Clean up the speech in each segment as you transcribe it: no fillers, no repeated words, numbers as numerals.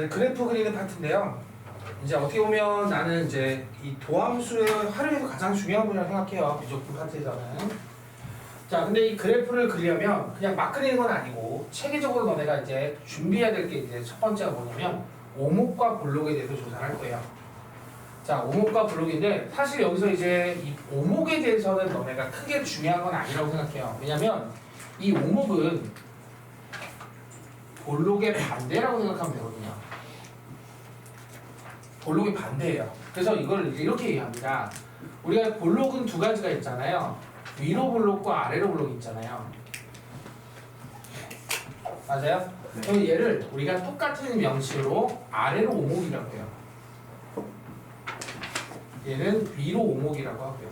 이제 그래프 그리는 파트인데요. 이제 어떻게 보면 나는 이제 이 도함수의 활용에서 가장 중요한 분야라고 생각해요. 미적분 파트에서는. 자, 근데 이 그래프를 그리려면 그냥 막 그리는 건 아니고 체계적으로 너네가 이제 준비해야 될 게 이제 첫 번째가 뭐냐면 오목과 볼록에 대해서 조사를 할 거예요. 자, 오목과 볼록인데 사실 여기서 이제 이 오목에 대해서는 너네가 크게 중요한 건 아니라고 생각해요. 왜냐면 이 오목은 볼록의 반대라고 생각하면 되거든요. 볼록의 반대예요. 그래서 이걸 이렇게 얘기합니다. 우리가 볼록은 두 가지가 있잖아요. 위로 볼록과 아래로 볼록이 있잖아요. 맞아요? 네. 그럼 얘를 우리가 똑같은 명칭으로 아래로 오목이라고 해요. 얘는 위로 오목이라고 하고요.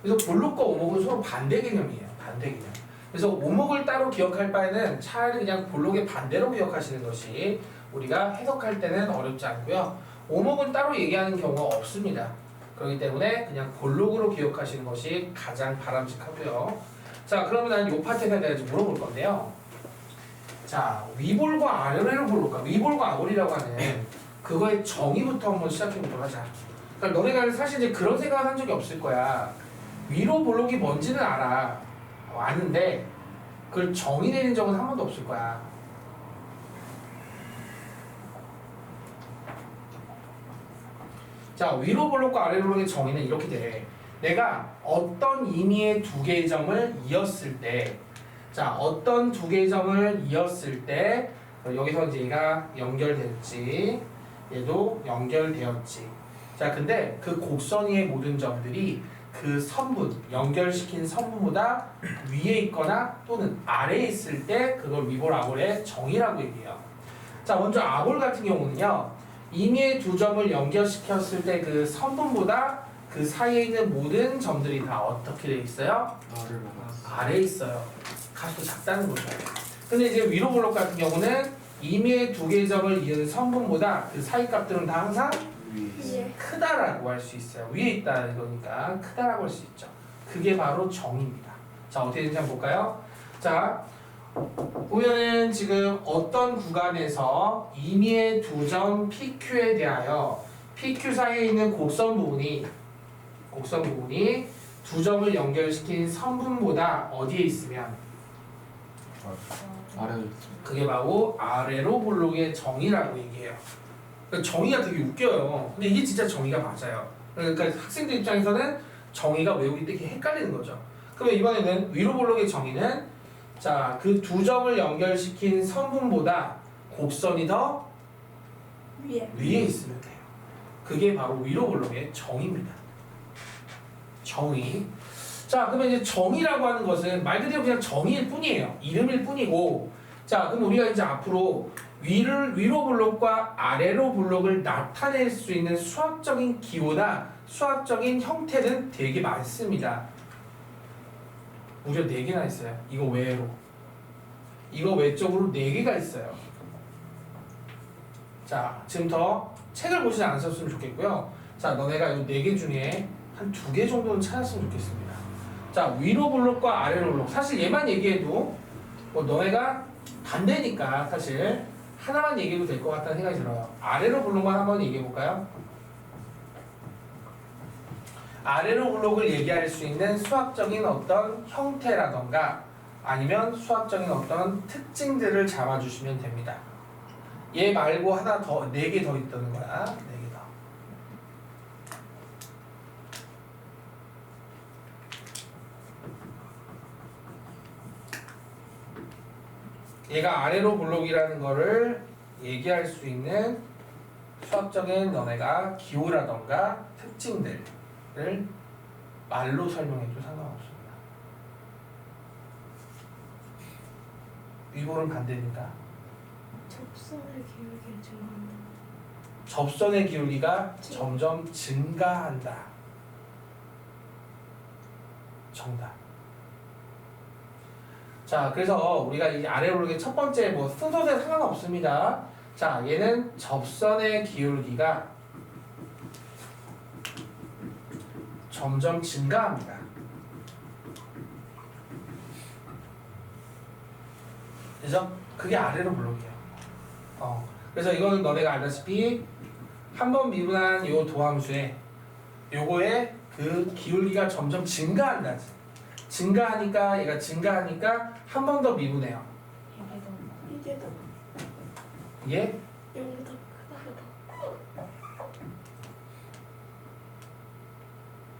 그래서 볼록과 오목은 서로 반대 개념이에요. 반대 개념. 그래서 오목을 따로 기억할 바에는 차라리 그냥 볼록의 반대로 기억하시는 것이 우리가 해석할 때는 어렵지 않고요. 오목은 따로 얘기하는 경우가 없습니다. 그렇기 때문에 그냥 볼록으로 기억하시는 것이 가장 바람직하고요. 자, 그러면 난 이 파트에 대해서 물어볼 건데요. 자, 위볼과 아래로 볼록과 위볼과 아볼이라고 하는 그거의 정의부터 한번 시작해보도록 하자. 그러니까 너네가 사실 이제 그런 생각을 한 적이 없을 거야. 위로 볼록이 뭔지는 알아. 아는데 그걸 정의 내린 적은 한 번도 없을 거야. 자, 위로 볼록과 아래로 볼록의 정의는 이렇게 돼. 내가 어떤 의미의 두 개의 점을 이었을 때, 자, 어떤 두 개의 점을 이었을 때, 여기서 이제 얘가 연결됐지, 얘도 연결되었지. 자, 근데 그 곡선 위의 모든 점들이 그 선분, 연결시킨 선분보다 위에 있거나 또는 아래에 있을 때 그걸 위볼 아볼의 정의라고 얘기해요. 자, 먼저 아볼 같은 경우는요. 임의의 두 점을 연결시켰을 때 그 선분보다 그 사이에 있는 모든 점들이 다 어떻게 돼 있어요? 아래에 있어요. 값도 작다는 거죠. 근데 이제 위로 볼록 같은 경우는 임의의 두 개의 점을 이은 선분보다 그 사이 값들은 다 항상 크다라고 할 수 있어요. 위에 있다는 거니까 크다라고 할 수 있죠. 그게 바로 정의입니다. 자, 어떻게 되는지 한번 볼까요? 자, 보면은 지금 어떤 구간에서 임의의 두 점 PQ에 대하여 PQ 사이에 있는 곡선 부분이 두 점을 연결시킨 선분보다 어디에 있으면 아래로 그게 바로 아래로 볼록의 정의라고 얘기해요. 그러니까 정의가 되게 웃겨요. 근데 이게 진짜 정의가 맞아요. 그러니까 학생들 입장에서는 정의가 외우기 되게 헷갈리는 거죠. 그러면 이번에는 위로 볼록의 정의는 자, 그 두 점을 연결시킨 선분보다 곡선이 더 위에 있으면 돼요. 그게 바로 위로 볼록의 정의입니다. 정의. 자, 그러면 이제 정의라고 하는 것은 말 그대로 그냥 정의일 뿐이에요. 이름일 뿐이고. 자, 그럼 우리가 이제 앞으로 위로 볼록과 아래로 볼록을 나타낼 수 있는 수학적인 기호나 수학적인 형태는 되게 많습니다. 무려 4개나 있어요. 이거 외로. 이거 외적으로 4개가 있어요. 자, 지금 더 책을 보시지 않으셨으면 좋겠고요. 자, 너네가 이 4개 중에 한 2개 정도는 찾았으면 좋겠습니다. 자, 위로 볼록과 아래로 볼록. 사실 얘만 얘기해도 뭐 너네가 반대니까 사실 하나만 얘기해도 될 것 같다는 생각이 들어요. 아래로 볼록만 한번 얘기해 볼까요? 아래로 볼록을 얘기할 수 있는 수학적인 어떤 형태라던가 아니면 수학적인 어떤 특징들을 잡아주시면 됩니다. 얘 말고 하나 더, 4개 더 있다는 거야. 4개 더. 얘가 아래로 볼록이라는 거를 얘기할 수 있는 수학적인 너네가 기호라던가 특징들을 말로 설명해도 상관없습니다. 위볼은 반대니까. 접선의 기울기를 증가한다. 접선의 기울기가 점점 증가한다. 정답. 자, 그래서 우리가 이 아래로 볼록의 첫 번째 뭐 순서에 상관없습니다. 자, 얘는 접선의 기울기가 점점 증가합니다. 그죠? 그게 아래로 볼록이에요. 그래서 이거는 너네가 알다시피 한 번 미분한 요 도함수에 요거의 그 기울기가 점점 증가한다. 증가하니까 얘가 증가하니까 한 번 더 미분해요. 이게 더 이게 0보다 크다.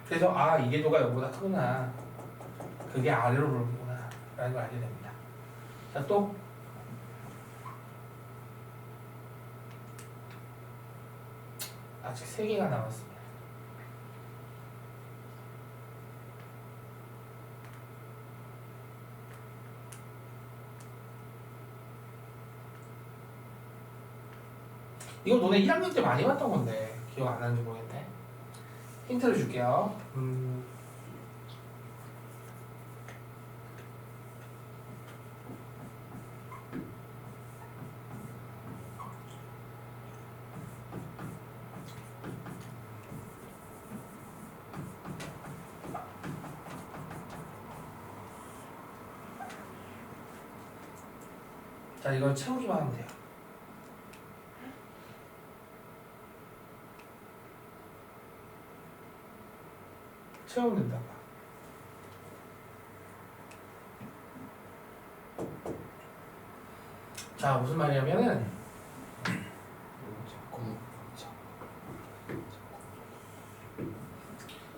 그래서 아 이게 도가 0보다 크구나. 그게 아래로 오르는구나 라는 걸 알게 됩니다. 자 또 아직 3개가 남았습니다. 이거 너네 1학년 때 많이 봤던 건데 기억 안 나는지 모르겠네. 힌트를 줄게요. 자 이걸 채우기만 하면 돼요. 채우면 된다고. 자 무슨 말이냐면은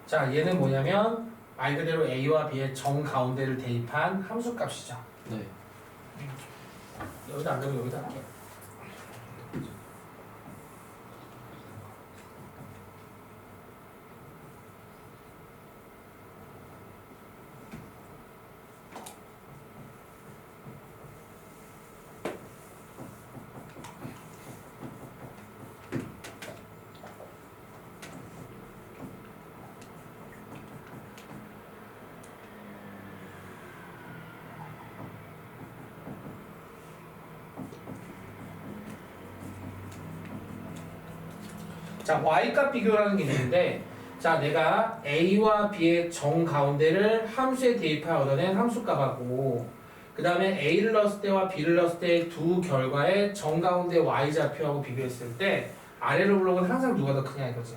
자 얘는 뭐냐면 말 그대로 A와 B의 정 가운데를 대입한 함수 값이죠. 네. 여기다 안 되고 여기다 할게요. 자, y값 비교라는 게 있는데 자, 내가 a와 b의 정 가운데를 함수에 대입하여 얻어낸 함수값하고 그 다음에 a를 넣었을 때와 b를 넣었을 때 두 결과의 정 가운데 y좌표하고 비교했을 때 아래로 블록은 항상 누가 더 크냐 이거지.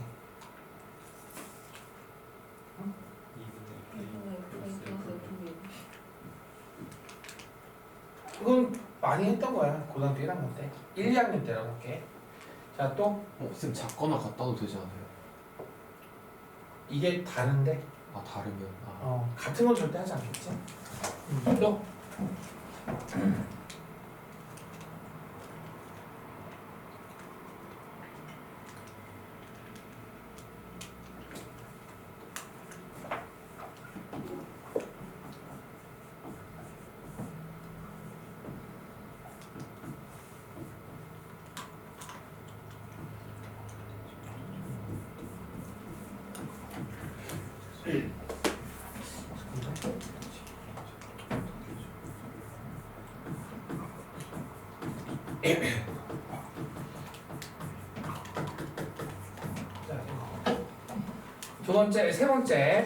이건 많이 했던 거야. 고등학교 1학년 때. 1, 2학년 때라고 할게. 자, 또 쌤 작거나 같다도 되지 않아요? 이게 다른데 아 다르면 아. 같은 건 절대 하지 않겠지? 또 두 번째, 세 번째.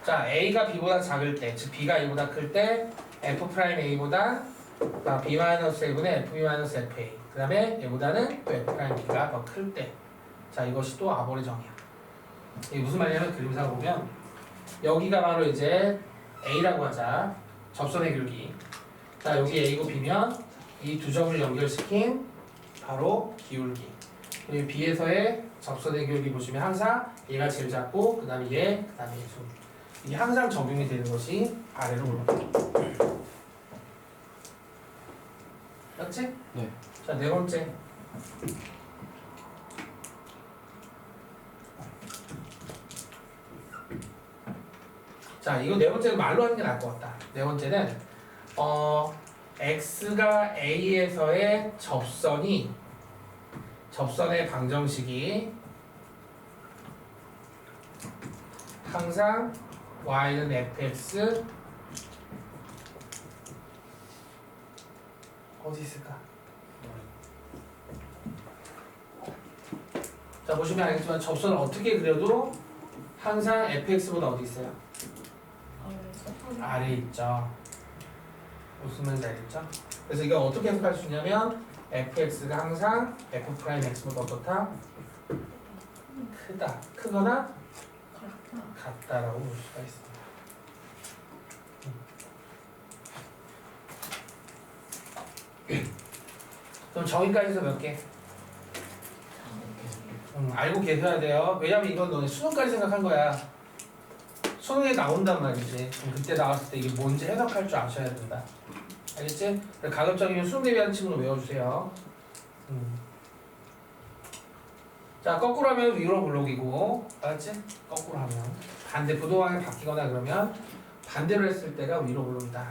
자, A가 B보다 작을 때, 즉 B가 A보다 클 때 F'A보다 B-A분의 FB-FA 그 다음에 얘보다는 또 F'B가 더 클 때. 자, 이것이 또 아볼의 정이야. 이게 무슨 말이냐면 그림상 보면 여기가 바로 이제 A라고 하자. 접선의 길기. 자, 여기 A고 B면 이 두 점을 연결시킨 바로 기울기. 여기 B에서의 접선의 기울기 보시면 항상 얘가 제일 작고 그 다음에 얘, 그 다음에 얘. 이게 항상 적용이 되는 것이 아래로 올라갑니다. 맞지? 네. 자, 네 번째. 자, 이거 네 번째는 말로 하는 게 나을 것 같다. 네 번째는 x가 a에서의 접선의 방정식이 항상 y는 fx 어디 있을까? 자, 보시면 알겠지만 접선을 어떻게 그려도 항상 fx보다 어디 있어요? 아래에 있죠. 무슨 말인지 알겠죠? 그래서 이거 어떻게 해석할 수 있냐면 fx가 항상 f 프라임 x보다 어떻다? 크다. 크거나 같다라고 볼 수가 있습니다. 그럼 정의까지 해서 몇 개? 알고 계셔야 돼요. 왜냐면 이건 너네 수능까지 생각한 거야. 수능에 나온단 말이지. 그럼 그때 나왔을 때 이게 뭔지 해석할 줄 아셔야 된다. 알겠지? 가급적이면 수능 대비하는 친구는 외워주세요. 자, 거꾸로 하면 위로 블록이고, 알았지? 거꾸로 하면 반대 부동항이 바뀌거나 그러면 반대로 했을 때가 위로 블록이다.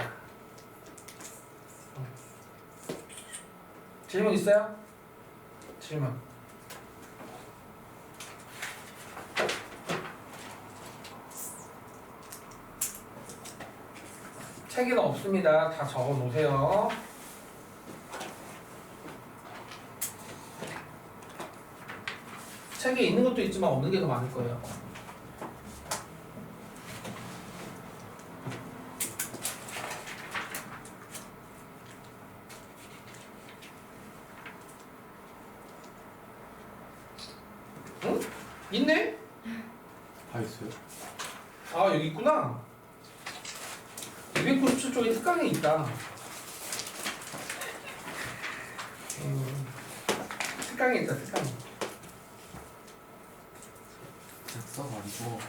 질문 있어요? 질문. 책에는 없습니다. 다 적어 놓으세요. 책에 있는 것도 있지만 없는 게 더 많을 거예요. 응? 있네? 다 있어요? 아, 여기 있구나. 297쪽에 특강이 있다. 특강이 있다, 특강이. 그냥 써가지고.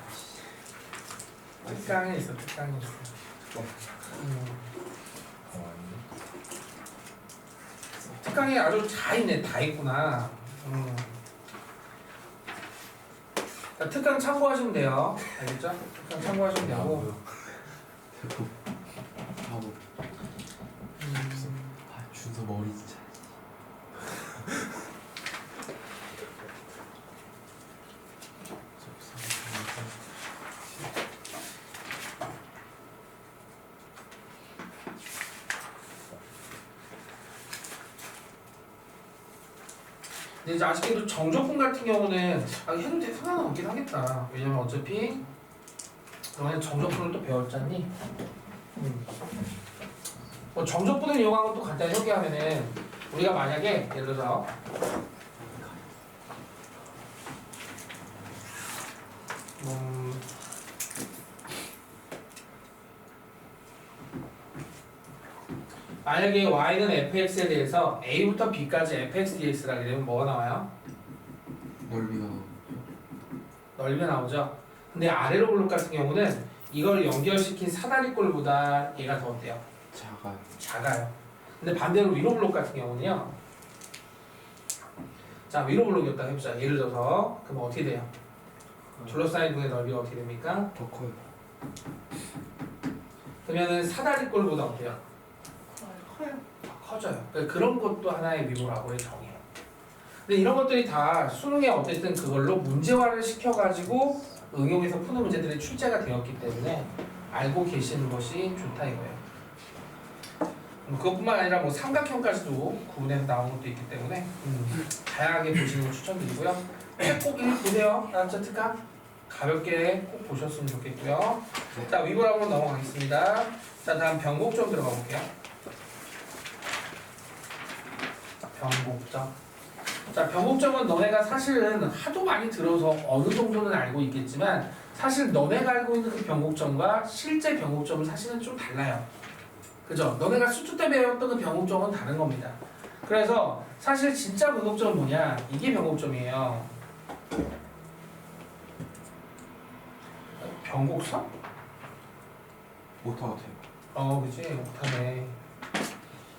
특강이 있어, 특강이 있어. 특강이 아주 다 있네, 다 있구나. 자, 특강 참고하시면 돼요. 알겠죠? 특강 참고하시면 되고. 대표 바보. 아 준서 머리 진짜. 근데 이제 아쉽게도 정적분 같은 경우는 해도 돼 상관없긴 하겠다. 왜냐면 어차피 너네 정적분을 또 배웠잖니. 뭐 정적분을 이용한 것도 간단히 소개하면은 우리가 만약에 예를 들어서 만약에 y는 fx에 대해서 a부터 b까지 fx dx라고 되면 뭐가 나와요? 넓이가 나오죠. 넓이가 나오죠. 근데 아래로 블록 같은 경우는 이걸 연결시킨 사다리꼴보다 얘가 더 어때요? 작아요. 작아요. 근데 반대로 위로 블록 같은 경우는요. 자, 위로 블록이었다 해보자. 예를 들어서 그럼 어떻게 돼요? 둘러싸인 분의 넓이가 어떻게 됩니까? 더 커요. 그러면은 사다리꼴보다 어때요? 커요. 커져요. 그러니까 그런 것도 하나의 미로라고 정해요. 근데 이런 것들이 다 수능에 어쨌든 그걸로 문제화를 시켜가지고 응용해서 푸는 문제들이 출제가 되었기 때문에 알고 계시는 것이 좋다 이거예요. 그것뿐만 아니라 뭐 삼각형까지도 구분해서 나온 것도 있기 때문에 다양하게 보시는 걸 추천드리고요. 책 꼭 읽보세요. 알았죠? 특강 가볍게 꼭 보셨으면 좋겠고요. 자, 위브라고 넘어가겠습니다. 자, 다음 변곡점 들어가 볼게요. 변곡점. 자, 변곡점은 너네가 사실은 하도 많이 들어서 어느 정도는 알고 있겠지만 사실 너네가 알고 있는 그 변곡점과 실제 변곡점은 사실은 좀 달라요. 그죠? 너네가 수투 때 배웠던 그 변곡점은 다른 겁니다. 그래서 사실 진짜 변곡점은 뭐냐? 이게 변곡점이에요. 변곡선? 오타 같아요. 그치. 못하네.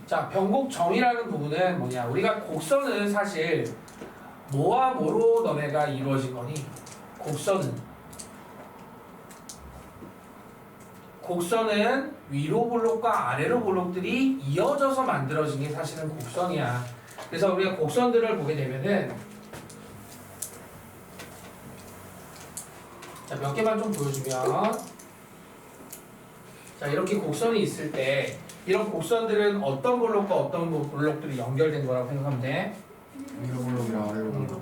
자, 변곡점이라는 부분은 뭐냐? 우리가 곡선은 사실 뭐와 뭐로 너네가 이루어진 거니? 곡선은 위로 블록과 아래로 블록들이 이어져서 만들어진 게 사실은 곡선이야. 그래서 우리가 곡선들을 보게 되면은 자, 몇 개만 좀 보여주면 자, 이렇게 곡선이 있을 때 이런 곡선들은 어떤 블록과 어떤 블록들이 연결된 거라고 생각하면 돼? 위로 블록이랑 아래로 블록.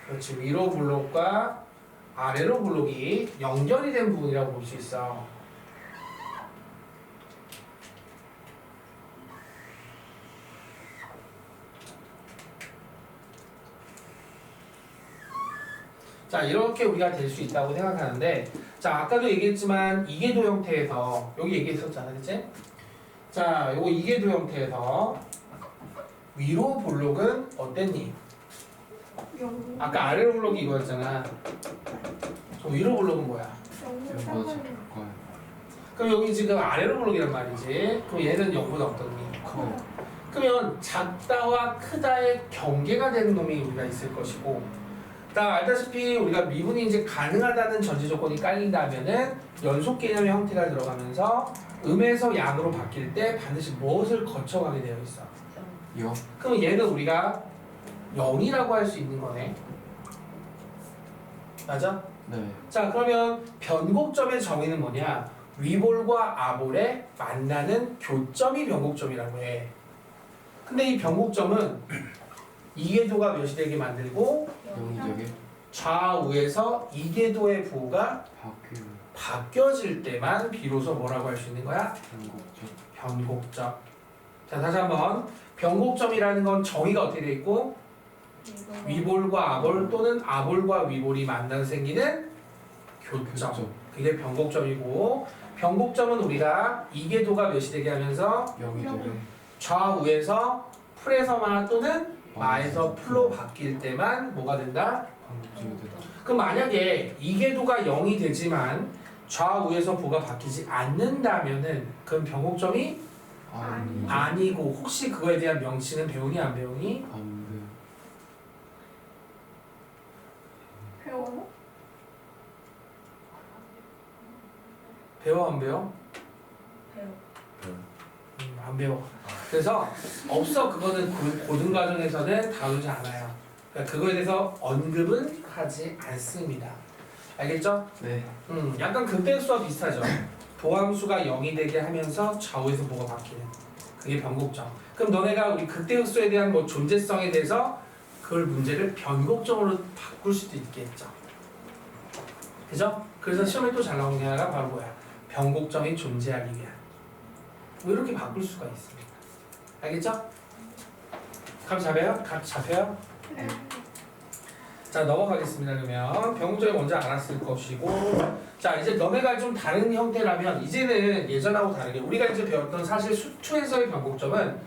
그렇지. 위로 블록과 아래로 블록이 연결이 된 부분이라고 볼 수 있어. 자, 이렇게 우리가 될 수 있다고 생각하는데, 자, 아까도 얘기했지만 이계도 형태에서 여기 얘기했었잖아, 그치? 자, 요거 이계도 형태에서 위로 볼록은 어땠니? 영. 아까 아래로 볼록이 이거였잖아. 저 위로 볼록은 뭐야? 영은 이거 맞아. 상관이 커요. 그럼 여기 지금 아래로 볼록이란 말이지. 그럼 얘는 0보다 어떻니? 커요. 그러면 작다와 크다의 경계가 되는 놈이 우리가 있을 것이고, 다 알다시피 우리가 미분이 이제 가능하다는 전제 조건이 깔린다면은 연속 개념의 형태가 들어가면서 음에서 양으로 바뀔 때 반드시 무엇을 거쳐가게 되어 있어. 이거 그럼 얘는 우리가 0이라고 할 수 있는 거네. 맞아? 네. 자, 그러면 변곡점의 정의는 뭐냐? 위볼과 아볼의 만나는 교점이 변곡점이라고 해. 근데 이 변곡점은 이계도가 몇이 되게 만들고 영이 되게 좌우에서 이계도의 부호가 바뀌는 바뀌어질 때만 비로소 뭐라고 할 수 있는 거야? 변곡점. 변곡점. 자, 다시 한번 변곡점이라는 건 정의가 어떻게 돼 있고 위볼과 아볼 또는 아볼과 위볼이 만나서 생기는 교점. 교점. 그게 변곡점이고, 변곡점은 우리가 이계도가 몇이 되게 하면서 영이 되게 좌우에서 풀에서마 또는 마에서 풀로 바뀔 때만 뭐가 된다? 변곡점이 되다. 그럼 만약에 이계도가 0이 되지만 좌우에서 부가 바뀌지 않는다면은 그건 변곡점이 아니 아니고, 혹시 그거에 대한 명칭은 배우니 안 배우니? 안 돼. 배워? 배워 안 배워? 배워. 안 배워. 그래서 없어. 그거는 고등 과정에서는 다루지 않아요. 그러니까 그거에 대해서 언급은 하지 않습니다. 알겠죠? 네. 약간 극대수와 비슷하죠. 도함수가 0이 되게 하면서 좌우에서 뭐가 바뀌는 그게 변곡점. 그럼 너네가 우리 극대수에 대한 뭐 존재성에 대해서 그걸 문제를 변곡점으로 바꿀 수도 있겠죠. 그죠? 그래서 시험에 또 잘 나오는 게 하나가 바로 뭐야? 변곡점이 존재하기 위한. 뭐 이렇게 바꿀 수가 있습니다. 알겠죠? 감 잡혀요? 감 잡혀요? 네. 자, 넘어가겠습니다. 그러면 변곡점이 뭔지 알았을 것이고, 자, 이제 너네가 좀 다른 형태라면 이제는 예전하고 다르게 우리가 이제 배웠던 사실 수투에서의 변곡점은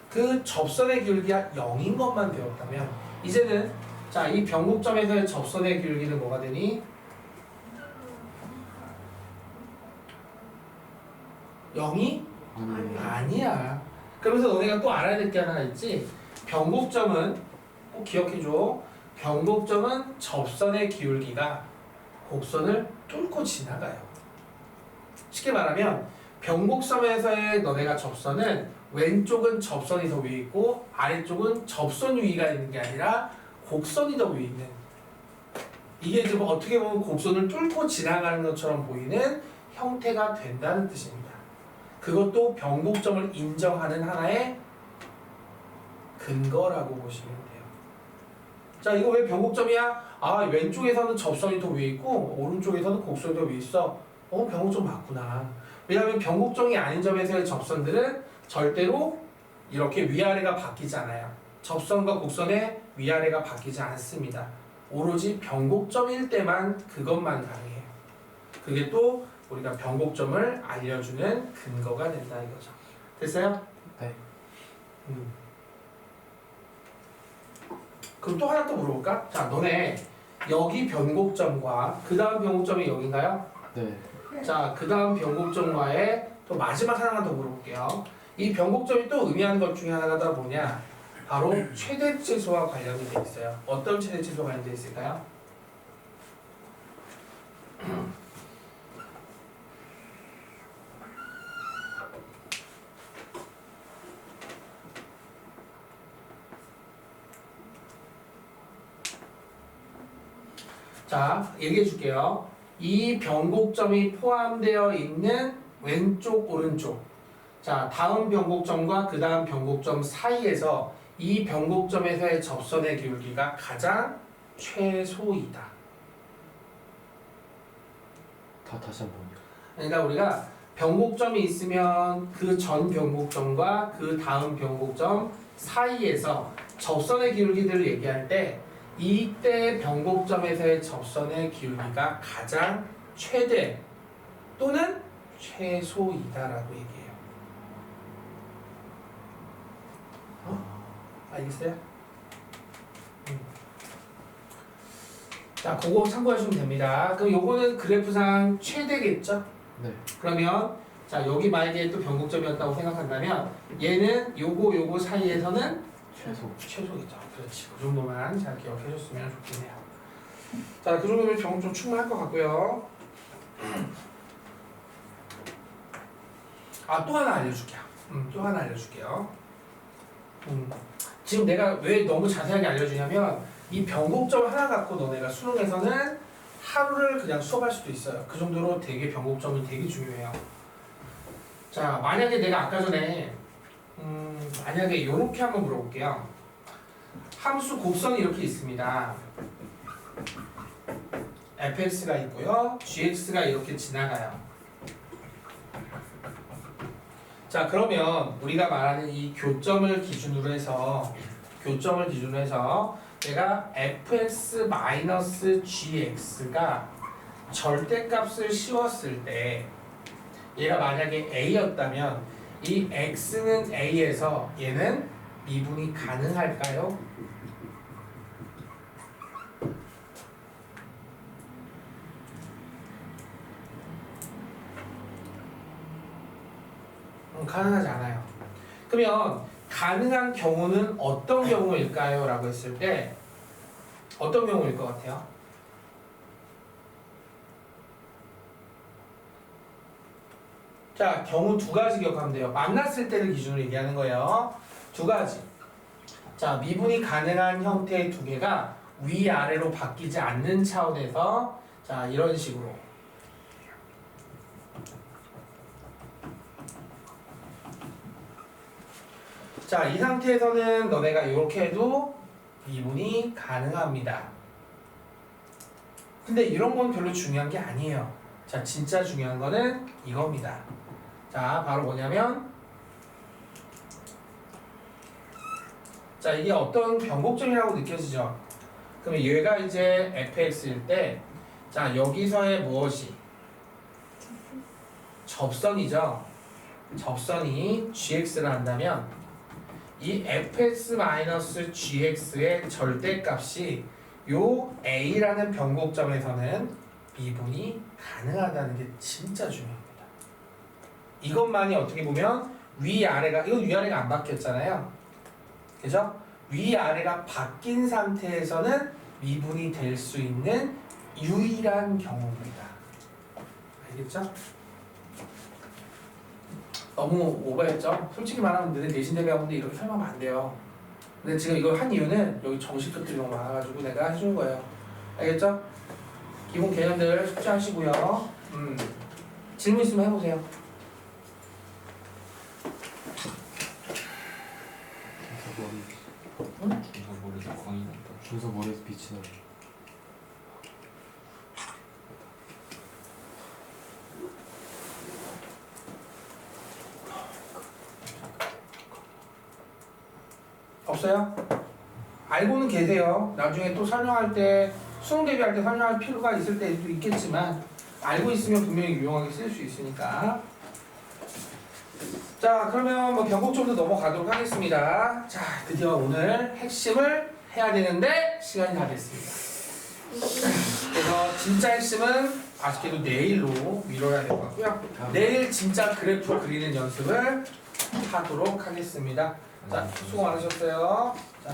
그 접선의 기울기가 0인 것만 배웠다면, 이제는 자, 이 변곡점에서의 접선의 기울기는 뭐가 되니? 0이 아니 아니야. 그러면서 너네가 또 알아야 될 게 하나 있지. 변곡점은 꼭 기억해줘. 변곡점은 접선의 기울기가 곡선을 뚫고 지나가요. 쉽게 말하면 변곡점에서의 너네가 접선은 왼쪽은 접선이 더 위에 있고 아래쪽은 접선 위가 있는 게 아니라 곡선이 더 위에 있는, 이게 지금 어떻게 보면 곡선을 뚫고 지나가는 것처럼 보이는 형태가 된다는 뜻입니다. 그것도 변곡점을 인정하는 하나의 근거라고 보시면 돼요. 자, 이거 왜 변곡점이야? 아, 왼쪽에서는 접선이 더 위에 있고 오른쪽에서는 곡선이 더 위에 있어. 변곡점 맞구나. 왜냐하면 변곡점이 아닌 점에서의 접선들은 절대로 이렇게 위아래가 바뀌지 않아요. 접선과 곡선의 위아래가 바뀌지 않습니다. 오로지 변곡점일 때만 그것만 가능해요. 그게 또 우리가 변곡점을 알려주는 근거가 된다 이거죠. 됐어요? 네. 그럼 또 하나 또 물어볼까? 자, 너네 여기 변곡점과 그 다음 변곡점이 여기인가요? 네. 자, 그 다음 변곡점과의 또 마지막 하나만 더 물어볼게요. 이 변곡점이 또 의미하는 것 중에 하나가 뭐냐? 바로 최대치수와 관련이 돼 있어요. 어떤 최대치수와 관련돼 있을까요? 자, 얘기해 줄게요. 이 변곡점이 포함되어 있는 왼쪽, 오른쪽. 자, 다음 변곡점과 그 다음 변곡점 사이에서 이 변곡점에서의 접선의 기울기가 가장 최소이다. 다시 한번. 그러니까 우리가 변곡점이 있으면 그 전 변곡점과 그 다음 변곡점 사이에서 접선의 기울기들을 얘기할 때 이때 변곡점에서의 접선의 기울기가 가장 최대 또는 최소이다라고 얘기해요. 알겠어요? 자, 그거 참고하시면 됩니다. 그럼 요거는 그래프상 최대겠죠? 네. 그러면 자, 여기 만약에 또 변곡점이었다고 생각한다면 얘는 요거 사이에서는 최소겠죠. 그렇지. 그 정도만 잘 기억해 줬으면 좋겠네요. 자, 그 정도면 변곡점 충분할 것 같고요. 아, 또 하나 알려줄게요. 또 하나 알려줄게요. 지금 내가 왜 너무 자세하게 알려주냐면 이 변곡점 하나 갖고 너네가 수능에서는 하루를 그냥 수업할 수도 있어요. 그 정도로 되게 변곡점이 되게 중요해요. 자, 만약에 내가 아까 전에 만약에 이렇게 한번 물어볼게요. 함수 곡선이 이렇게 있습니다. fx가 있고요. gx가 이렇게 지나가요. 자, 그러면 우리가 말하는 이 교점을 기준으로 해서 내가 fx-gx가 절대값을 씌웠을 때 얘가 만약에 a였다면 이 x는 a에서 얘는 미분이 가능할까요? 가능하지 않아요. 그러면 가능한 경우는 어떤 경우일까요? 라고 했을 때 어떤 경우일 것 같아요? 자, 경우 두 가지 기억하면 돼요. 만났을 때를 기준으로 얘기하는 거예요. 두 가지. 자, 미분이 가능한 형태의 두 개가 위아래로 바뀌지 않는 차원에서 자, 이런 식으로 자, 이 상태에서는 너네가 이렇게 해도 미분이 가능합니다. 근데 이런 건 별로 중요한 게 아니에요. 자, 진짜 중요한 거는 이겁니다. 자, 바로 뭐냐면 자, 이게 어떤 변곡점이라고 느껴지죠? 그러면 얘가 이제 fx일 때 자, 여기서의 무엇이? 접선이죠. 접선이 gx를 한다면 이 fx-gx의 절대값이 요 a라는 변곡점에서는 미분이 가능하다는 게 진짜 중요합니다. 이것만이 어떻게 보면 위아래가 이건 위아래가 안 바뀌었잖아요. 그죠? 위아래가 바뀐 상태에서는 미분이 될 수 있는 유일한 경우입니다. 알겠죠? 너무 오버했죠? 솔직히 말하면 너네 내신 대비하는데 이렇게 설명하면 안 돼요. 근데 지금 이걸 한 이유는 여기 정식 것들이 너무 많아가지고 내가 해준 거예요. 알겠죠? 기본 개념들 숙지하시고요. 질문 있으면 해보세요. 준서 머리에서 광이 난다. 준서 머리에서 빛이 나. 없어요? 알고는 계세요. 나중에 또 설명할 때 수능 대비할 때 설명할 필요가 있을 때도 있겠지만 알고 있으면 분명히 유용하게 쓸 수 있으니까. 자, 그러면 뭐 변곡점도 넘어가도록 하겠습니다. 자, 드디어 오늘 핵심을 해야 되는데 시간이 다 됐습니다. 그래서 진짜 핵심은 아쉽게도 내일로 미뤄야 될 것 같고요. 내일 진짜 그래프 그리는 연습을 하도록 하겠습니다. 자, 수고 많으셨어요. 자,